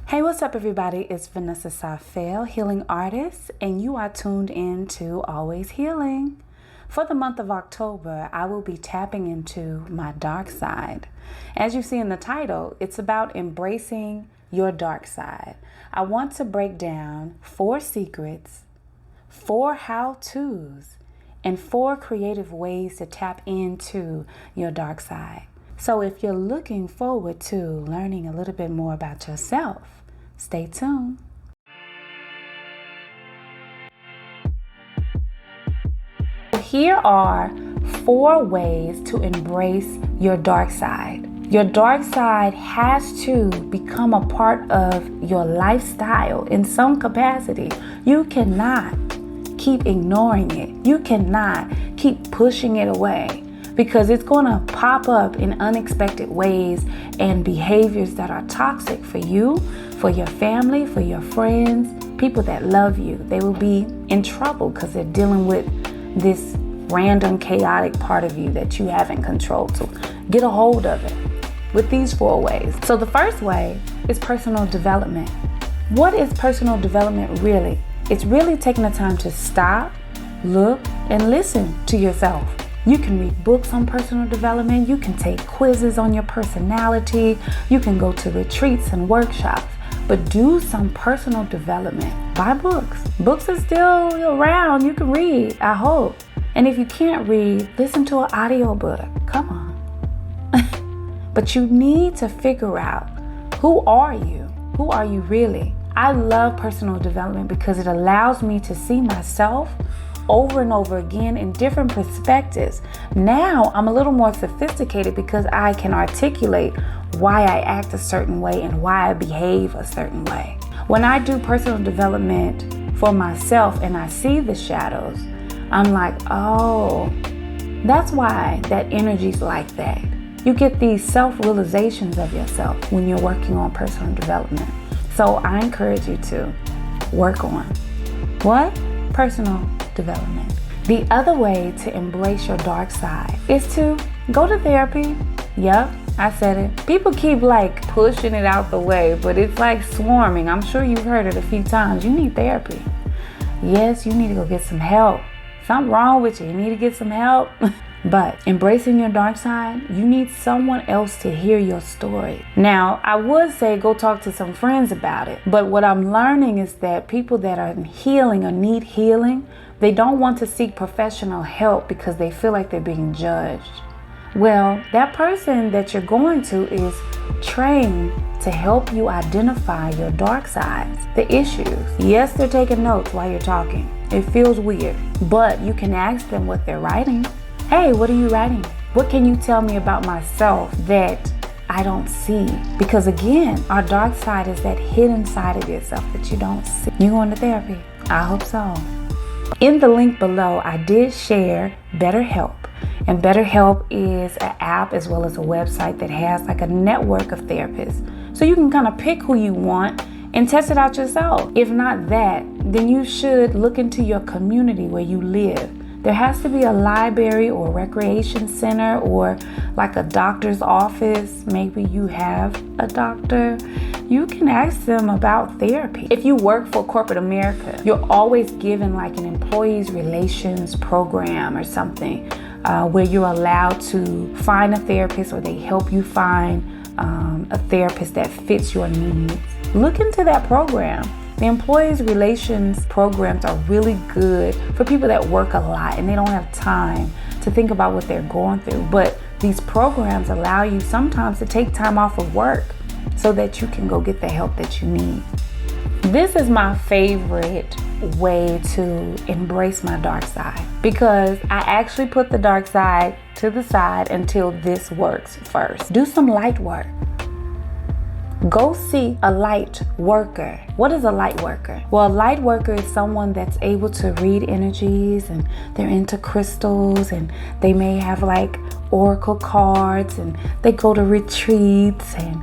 Hey, what's up, everybody? It's Vanessa Safel, healing artist, and you are tuned in to Always Healing. For the month of October, I will be tapping into my dark side. As you see in the title, it's about embracing your dark side. I want to break down 4 secrets, 4 how-tos, and 4 creative ways to tap into your dark side. So if you're looking forward to learning a little bit more about yourself, stay tuned. Here are 4 ways to embrace your dark side. Your dark side has to become a part of your lifestyle in some capacity. You cannot keep ignoring it. You cannot keep pushing it away, because it's going to pop up in unexpected ways and behaviors that are toxic for you, for your family, for your friends, people that love you. They will be in trouble because they're dealing with this random chaotic part of you that you haven't controlled. So get a hold of it with these 4 ways. So the first way is personal development. What is personal development really? It's really taking the time to stop, look, and listen to yourself. You can read books on personal development. You can take quizzes on your personality. You can go to retreats and workshops, but do some personal development. Buy books. Books are still around. You can read, I hope. And if you can't read, listen to an audiobook. Come on. But you need to figure out, who are you? Who are you really? I love personal development because it allows me to see myself over and over again in different perspectives. Now I'm a little more sophisticated because I can articulate why I act a certain way and why I behave a certain way. When I do personal development for myself and I see the shadows, I'm like, oh, that's why that energy's like that. You get these self-realizations of yourself when you're working on personal development. So I encourage you to work on what? Personal development. The other way to embrace your dark side is to go to therapy. Yep, I said it. People keep pushing it out the way, but it's like swarming. I'm sure you've heard it a few times. You need therapy. Yes, you need to go get some help. Something wrong with you. You need to get some help. But embracing your dark side, you need someone else to hear your story. Now, I would say go talk to some friends about it. But what I'm learning is that people that are healing or need healing, they don't want to seek professional help because they feel like they're being judged. Well, that person that you're going to is trained to help you identify your dark sides, the issues. Yes, they're taking notes while you're talking. It feels weird, but you can ask them what they're writing. Hey, what are you writing? What can you tell me about myself that I don't see? Because again, our dark side is that hidden side of yourself that you don't see. You going to therapy? I hope so. In the link below, I did share BetterHelp. And BetterHelp is an app as well as a website that has a network of therapists. So you can kind of pick who you want and test it out yourself. If not that, then you should look into your community where you live. There has to be a library or recreation center or a doctor's office. Maybe you have a doctor. You can ask them about therapy. If you work for corporate America, you're always given an employees relations program or something where you're allowed to find a therapist, or they help you find a therapist that fits your needs. Look into that program. The employees relations programs are really good for people that work a lot and they don't have time to think about what they're going through. But these programs allow you sometimes to take time off of work so that you can go get the help that you need. This is my favorite way to embrace my dark side, because I actually put the dark side to the side until this works first. Do some light work. Go see a light worker. What is a light worker? Well, a light worker is someone that's able to read energies, and they're into crystals, and they may have oracle cards, and they go to retreats and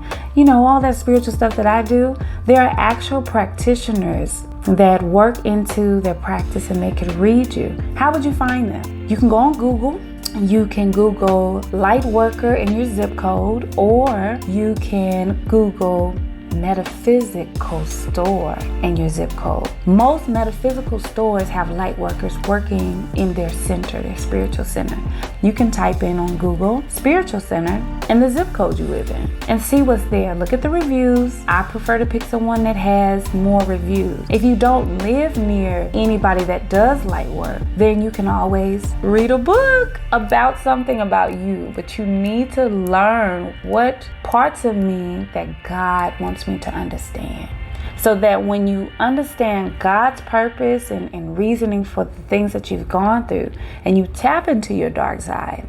all that spiritual stuff that I do. There are actual practitioners that work into their practice and they can read you. How would you find them? You can go on Google. You can Google light worker in your zip code, or you can Google metaphysical store in your zip code. Most metaphysical stores have light workers working in their center, their spiritual center. You can type in on Google spiritual center and the zip code you live in and see what's there. Look at the reviews. I prefer to pick someone that has more reviews. If you don't live near anybody that does light work, then you can always read a book about something about you, but you need to learn what parts of me that God wants me to understand. So that when you understand God's purpose and reasoning for the things that you've gone through and you tap into your dark side,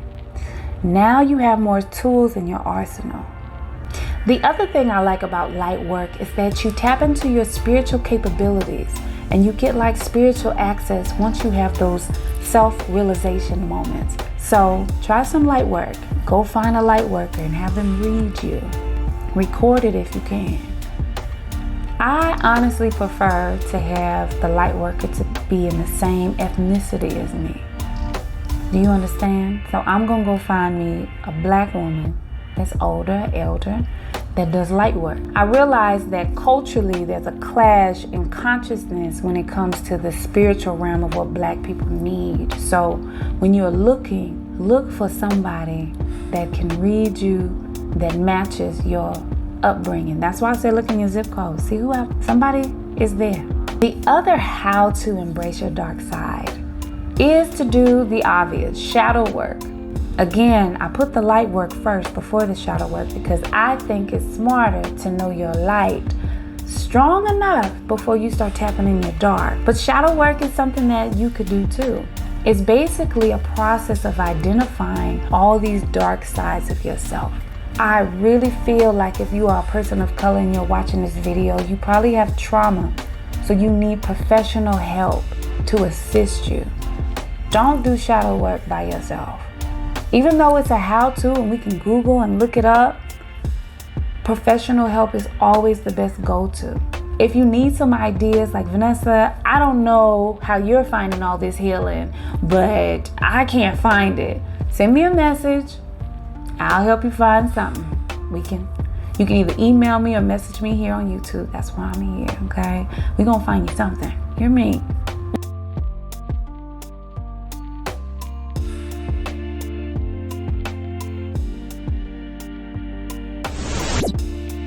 now you have more tools in your arsenal. The other thing I like about light work is that you tap into your spiritual capabilities and you get like spiritual access once you have those self-realization moments. So try some light work. Go find a light worker and have them read you. Record it if you can. I honestly prefer to have the light worker to be in the same ethnicity as me. Do you understand? So I'm gonna go find me a black woman that's older, elder, that does light work. I realize that culturally there's a clash in consciousness when it comes to the spiritual realm of what black people need. So when you're looking, look for somebody that can read you, that matches your upbringing. That's why I say look in your zip code. See who somebody is there. The other how to embrace your dark side is to do the obvious, shadow work. Again, I put the light work first before the shadow work because I think it's smarter to know your light strong enough before you start tapping in your dark. But shadow work is something that you could do too. It's basically a process of identifying all these dark sides of yourself. I really feel like if you are a person of color and you're watching this video, you probably have trauma. So you need professional help to assist you. Don't do shadow work by yourself. Even though it's a how-to and we can Google and look it up, professional help is always the best go-to. If you need some ideas like Vanessa, I don't know how you're finding all this healing, but I can't find it. Send me a message. I'll help you find something. You can either email me or message me here on YouTube. That's why I'm here, okay? We're gonna find you something. Hear me?